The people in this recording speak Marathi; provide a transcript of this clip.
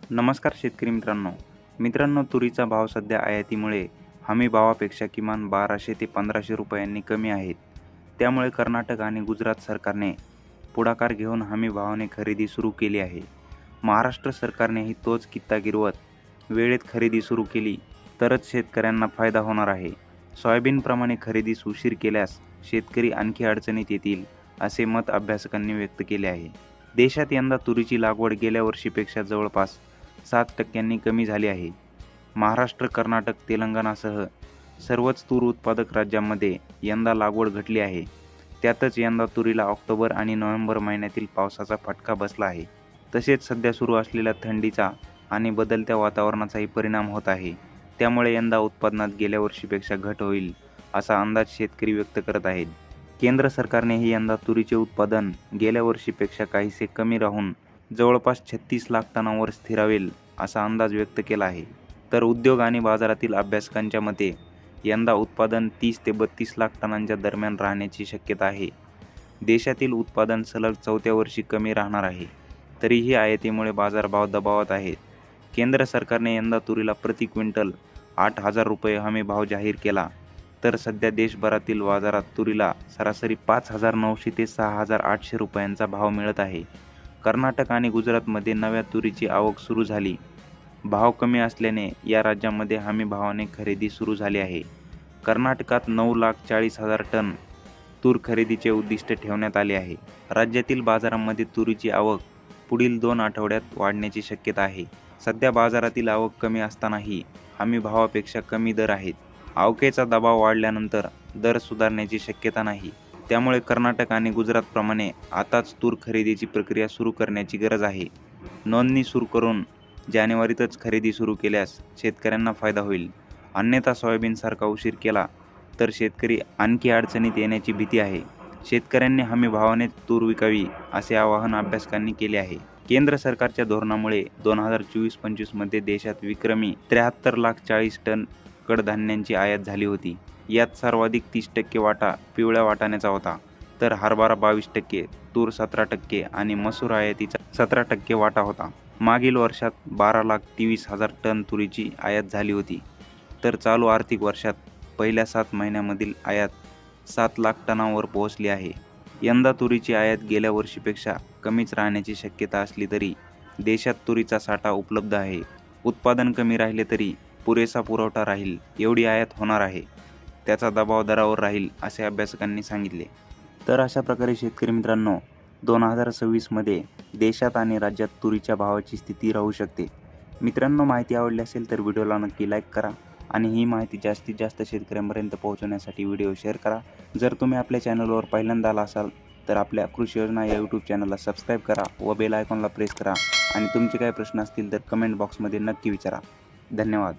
नमस्कार शेतकरी मित्रांनो, तुरीचा भाव सध्या आयातीमुळे हमी भावापेक्षा किमान 1200 ते 1500 रुपयांनी कमी आहेत. त्यामुळे कर्नाटक आणि गुजरात सरकारने पुढाकार घेऊन हमी भावाने खरेदी सुरू केली आहे. महाराष्ट्र सरकारनेही तोच कित्ता गिरवत वेळेत खरेदी सुरू केली तरच शेतकऱ्यांना फायदा होणार आहे. सोयाबीनप्रमाणे खरेदीस उशीर केल्यास शेतकरी आणखी अडचणीत येतील, असे मत अभ्यासकांनी व्यक्त केले आहे. देशात यंदा तुरीची लागवड गेल्या वर्षीपेक्षा जवळपास 7% कमी झाली आहे. महाराष्ट्र, कर्नाटक, तेलंगणासह सर्वच तूर उत्पादक राज्यांमध्ये यंदा लागवड घटली आहे. त्यातच यंदा तुरीला ऑक्टोबर आणि नोव्हेंबर महिन्यातील पावसाचा फटका बसला आहे. तसेच सध्या सुरू असलेल्या थंडीचा आणि बदलत्या वातावरणाचाही परिणाम होत आहे. त्यामुळे यंदा उत्पादनात गेल्या वर्षीपेक्षा घट होईल असा अंदाज शेतकरी व्यक्त करत आहेत. केंद्र सरकारनेही यंदा तुरीचे उत्पादन गेल्या वर्षीपेक्षा काहीसे कमी राहून जवळपास 36 लाख टनांवर स्थिरावेल असा अंदाज व्यक्त केला आहे. तर उद्योग आणि बाजारातील अभ्यासकांच्या मते यंदा उत्पादन 30 ते 32 लाख टनांच्या दरम्यान राहण्याची शक्यता आहे. देशातील उत्पादन सलग 4थ्या वर्षी कमी राहणार आहे. तरीही आयातीमुळे बाजारभाव दबावात आहेत. केंद्र सरकारने यंदा तुरीला प्रति क्विंटल 8,000 रुपये हमी भाव जाहीर केला, तर सध्या देशभरातील बाजारात तुरीला सरासरी 5,900 ते 6,800 रुपयांचा भाव मिळत आहे. कर्नाटक आणि गुजरातमध्ये नव्या तुरीची आवक सुरू झाली. भाव कमी असल्याने या राज्यांमध्ये हमी भावाने खरेदी सुरू झाली आहे. कर्नाटकात 9,40,000 टन तूर खरेदीचे उद्दिष्ट ठेवण्यात आले आहे. राज्यातील बाजारांमध्ये तुरीची आवक पुढील 2 आठवड्यात वाढण्याची शक्यता आहे. सध्या बाजारातील आवक कमी असतानाही हमी भावापेक्षा कमी दर आहेत. आवकेचा दबाव वाढल्यानंतर दर सुधारण्याची शक्यता नाही. त्यामुळे कर्नाटक आणि गुजरातप्रमाणे आताच तूर खरेदीची प्रक्रिया सुरू करण्याची गरज आहे. नोंदणी सुरू करून जानेवारीतच खरेदी सुरू केल्यास शेतकऱ्यांना फायदा होईल. अन्यथा सोयाबीनसारखा उशीर केला तर शेतकरी आणखी अडचणीत येण्याची भीती आहे. शेतकऱ्यांनी हमी भावाने तूर विकावी असे आवाहन अभ्यासकांनी केले आहे. केंद्र सरकारच्या धोरणामुळे 2024-25 मध्ये देशात विक्रमी 73,40,000 टन कडधान्यांची आयात झाली होती. यात सर्वाधिक 30% वाटा पिवळ्या वाटाण्याचा होता, तर हरभरा 22%, तूर 17% आणि मसूर आयातीचा 17% वाटा होता. मागील वर्षात 12,23,000 टन तुरीची आयात झाली होती, तर चालू आर्थिक वर्षात पहिल्या 7 महिन्यांमधील आयात 7 लाख टनांवर पोहोचली आहे. यंदा तुरीची आयात गेल्या वर्षीपेक्षा कमीच राहण्याची शक्यता असली तरी देशात तुरीचा साठा उपलब्ध आहे. उत्पादन कमी राहिले तरी पुरेसा पुरवठा राहील एवढी आयात होणार आहे. त्याचा दबाव दरावर राहील असे अभ्यासकांनी सांगितले. तर अशा प्रकारे शेतकरी मित्रांनो, 2026 मध्ये देशात आणि राज्यात तुरीच्या भावाची स्थिती राहू शकते. मित्रांनो, माहिती आवडली असेल तर व्हिडिओला नक्की लाईक करा आणि ही माहिती जास्तीत जास्त शेतकऱ्यांपर्यंत पोहोचवण्यासाठी व्हिडिओ शेअर करा. जर तुम्ही आपल्या चॅनलवर पहिल्यांदा आला असाल तर आपल्या कृषी योजना या यूट्यूब चॅनलला सबस्क्राईब करा व बेल आयकॉनला प्रेस करा आणि तुमचे काही प्रश्न असतील तर कमेंट बॉक्समध्ये नक्की विचारा. धन्यवाद.